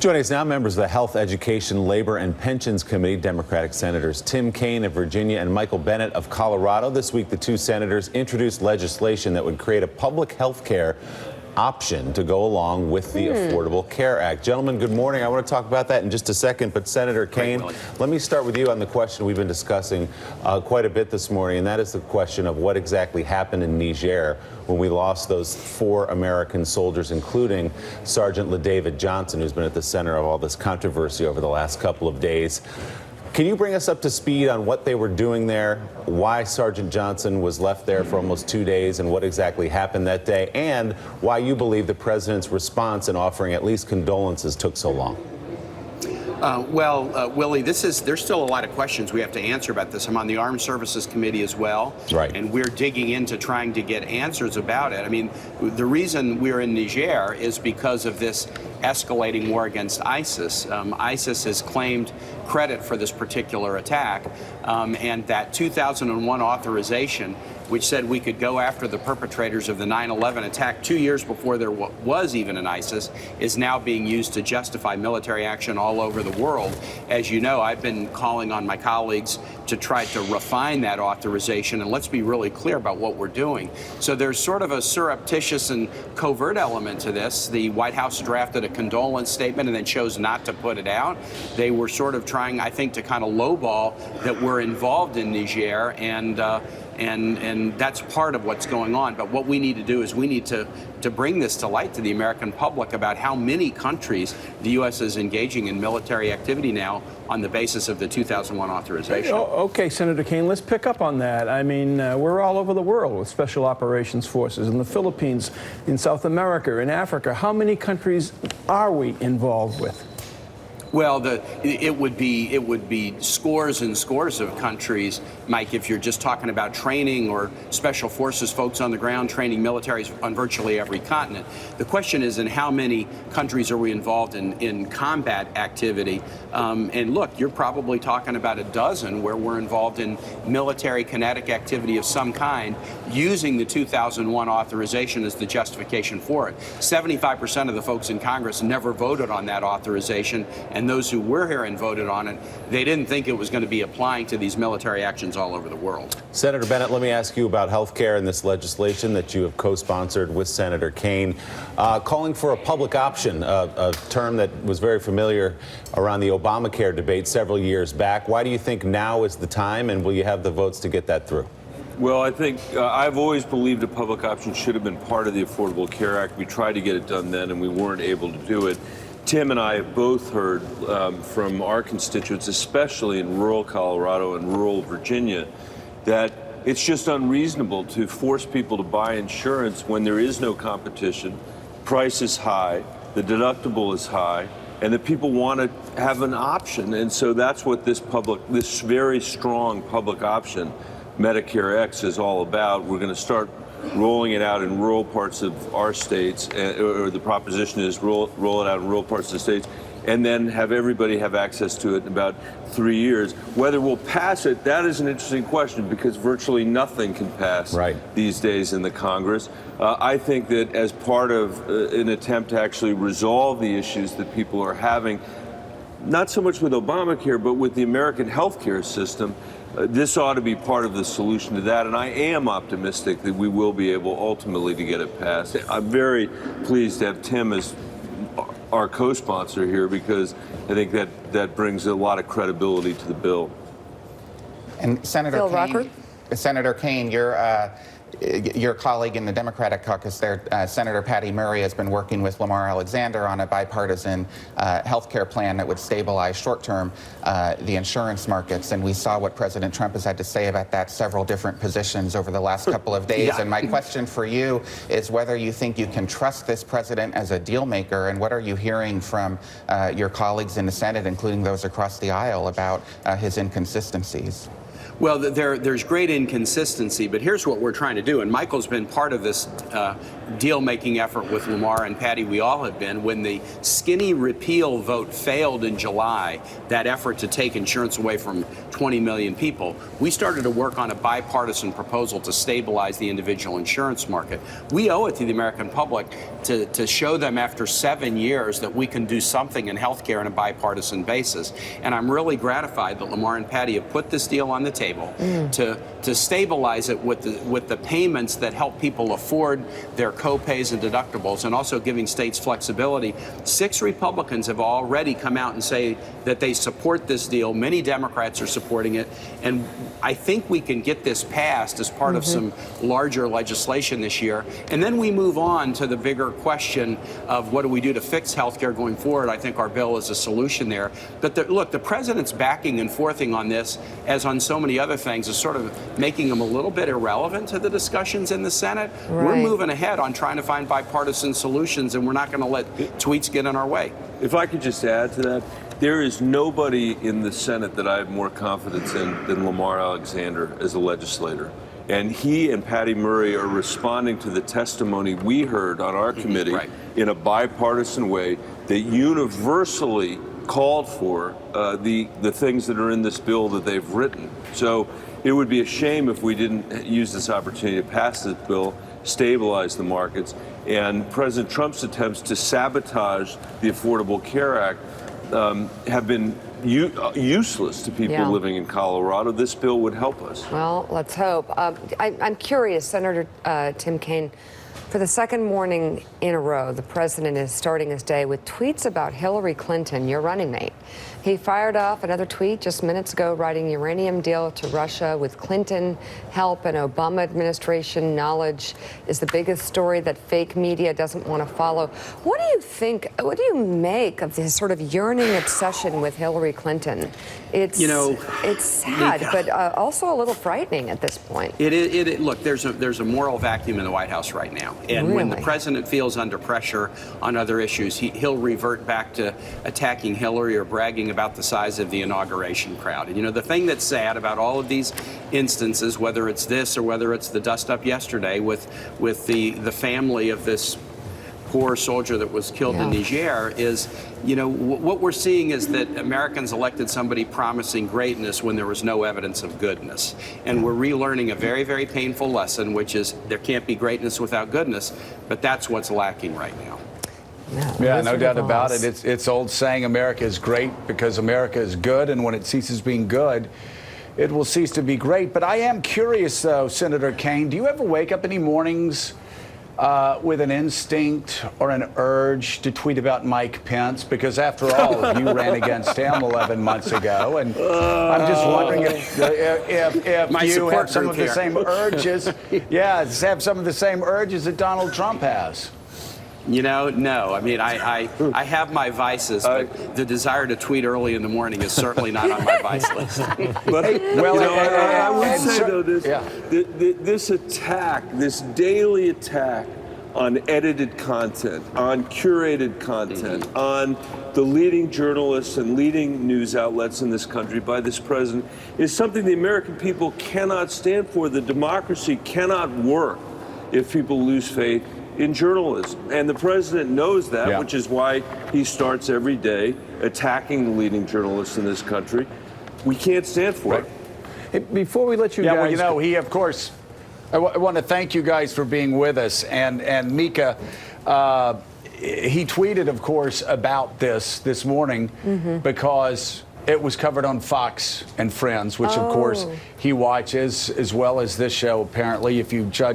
Joining us now, members of the Health, Education, Labor, and Pensions Committee, Democratic Senators Tim Kaine of Virginia and Michael Bennet of Colorado. This week, the two senators introduced legislation that would create a public health care option to go along with the Affordable Care Act. Gentlemen, good morning. I want to talk about that in just a second, but Senator Kaine, let me start with you on the question we've been discussing quite a bit this morning, and that is the question of what exactly happened in Niger when we lost those 4 American soldiers, including Sergeant LaDavid Johnson, who's been at the center of all this controversy over the last couple of days. Can you bring us up to speed on what they were doing there, why Sergeant Johnson was left there for almost 2 days, and what exactly happened that day, and why you believe the president's response in offering at least condolences took so long? Willie, there's still a lot of questions we have to answer about this. I'm on the Armed Services Committee as well, right, and we're digging into trying to get answers about it. I mean, the reason we're in Niger is because of this escalating war against ISIS. ISIS has claimed credit for this particular attack, and that 2001 authorization, which said we could go after the perpetrators of the 9/11 attack 2 years before there was even an ISIS, is now being used to justify military action all over the world. As you know, I've been calling on my colleagues to try to refine that authorization, and let's be really clear about what we're doing. So there's sort of a surreptitious and covert element to this. The White House drafted a condolence statement and then chose not to put it out. They were sort of trying, I think, to kind of lowball that we're involved in Niger, and that's part of what's going on. But what we need to do is we need to bring this to light to the American public about how many countries the U.S. is engaging in military activity now on the basis of the 2001 authorization. Okay, Senator Kaine, let's pick up on that. I mean, we're all over the world with special operations forces, in the Philippines, in South America, in Africa. How many countries are we involved with? Well, it would be scores and scores of countries, Mike, if you're just talking about training or special forces folks on the ground training militaries on virtually every continent. The question is, in how many countries are we involved in combat activity? And look, you're probably talking about a dozen where we're involved in military kinetic activity of some kind using the 2001 authorization as the justification for it. 75% of the folks in Congress never voted on that authorization, and those who were here and voted on it, they didn't think it was going to be applying to these military actions all over the world. Senator Bennet, let me ask you about health care and this legislation that you have co-sponsored with Senator Kaine, calling for a public option, a term that was very familiar around the Obamacare debate several years back. Why do you think now is the time, and will you have the votes to get that through? Well, I think I've always believed a public option should have been part of the Affordable Care Act. We tried to get it done then, and we weren't able to do it. Tim and I have both heard from our constituents, especially in rural Colorado and rural Virginia, that it's just unreasonable to force people to buy insurance when there is no competition, price is high, the deductible is high, and that people want to have an option. And so that's what this very strong public option, Medicare-X, is all about. We're going to start rolling it out in rural parts of our states, or the proposition is roll it out in rural parts of the states, and then have everybody have access to it in about 3 years. Whether we'll pass it, that is an interesting question, because virtually nothing can pass these days in the Congress. I think that as part of an attempt to actually resolve the issues that people are having, not so much with Obamacare, but with the American healthcare system, this ought to be part of the solution to that, and I am optimistic that we will be able ultimately to get it passed. I'm very pleased to have Tim as our co-sponsor here, because I think that brings a lot of credibility to the bill. And Senator Kaine, your colleague in the Democratic caucus there, Senator Patty Murray, has been working with Lamar Alexander on a bipartisan health care plan that would stabilize short-term the insurance markets. And we saw what President Trump has had to say about that, several different positions over the last couple of days. And my question for you is whether you think you can trust this president as a deal maker, and what are you hearing from your colleagues in the Senate, including those across the aisle, about his inconsistencies? Well, there's great inconsistency, but here's what we're trying to do. And Michael's been part of this deal-making effort with Lamar and Patty. We all have been. When the skinny repeal vote failed in July, that effort to take insurance away from 20 million people. We started to work on a bipartisan proposal to stabilize the individual insurance market. We owe it to the American public to show them after 7 years that we can do something in healthcare on a bipartisan basis. And I'm really gratified that Lamar and Patty have put this deal on the table to stabilize it with the payments that help people afford their co-pays and deductibles, and also giving states flexibility. 6 Republicans have already come out and say that they support this deal. Many Democrats are supporting it. And I think we can get this passed as part of some larger legislation this year. And then we move on to the bigger question of what do we do to fix health care going forward. I think our bill is a solution there. But look, the president's backing and forthing on this, as on so many other things, is sort of making them a little bit irrelevant to the discussions in the Senate. Right. We're moving ahead on trying to find bipartisan solutions, and we're not going to let tweets get in our way. If I could just add to that, there is nobody in the Senate that I have more confidence in than Lamar Alexander as a legislator. And he and Patty Murray are responding to the testimony we heard on our committee in a bipartisan way that universally called for the things that are in this bill that they've written. So it would be a shame if we didn't use this opportunity to pass this bill, stabilize the markets, and President Trump's attempts to sabotage the Affordable Care Act have been useless to people living in Colorado. This bill would help us. Well, let's hope. I'm curious, Senator Tim Kaine, for the second morning in a row, the president is starting his day with tweets about Hillary Clinton, your running mate. He fired off another tweet just minutes ago, writing uranium deal to Russia with Clinton help and Obama administration knowledge is the biggest story that fake media doesn't want to follow. What do you think, what do you make of this sort of yearning obsession with Hillary Clinton? It's, it's sad, but also a little frightening at this point. Look, there's a moral vacuum in the White House right now. And when the president feels under pressure on other issues, he'll revert back to attacking Hillary or bragging about the size of the inauguration crowd. And the thing that's sad about all of these instances, whether it's this or whether it's the dust up yesterday with the family of this poor soldier that was killed in Niger, is what we're seeing is that Americans elected somebody promising greatness when there was no evidence of goodness. And we're relearning a very, very painful lesson, which is there can't be greatness without goodness, but that's what's lacking right now. Yeah, no doubt about it. It's old saying, America is great because America is good, and when it ceases being good, it will cease to be great. But I am curious, though, Senator Kaine, do you ever wake up any mornings with an instinct or an urge to tweet about Mike Pence? Because after all, you ran against him 11 months ago, and I'm just wondering if you have some of the same urges. Have some of the same urges that Donald Trump has. No. I mean, I have my vices, but the desire to tweet early in the morning is certainly not on my vice list. But I would say, though, this attack, this daily attack on edited content, on curated content, on the leading journalists and leading news outlets in this country by this president is something the American people cannot stand for. The democracy cannot work if people lose faith in journalism. And the president knows that, which is why he starts every day attacking the leading journalists in this country. We can't stand for it. Hey, before we let you guys... Well, he, of course, I want to thank you guys for being with us. And Mika, he tweeted, of course, about this morning because it was covered on Fox and Friends, which, of course, he watches, as well as this show, apparently, if you judge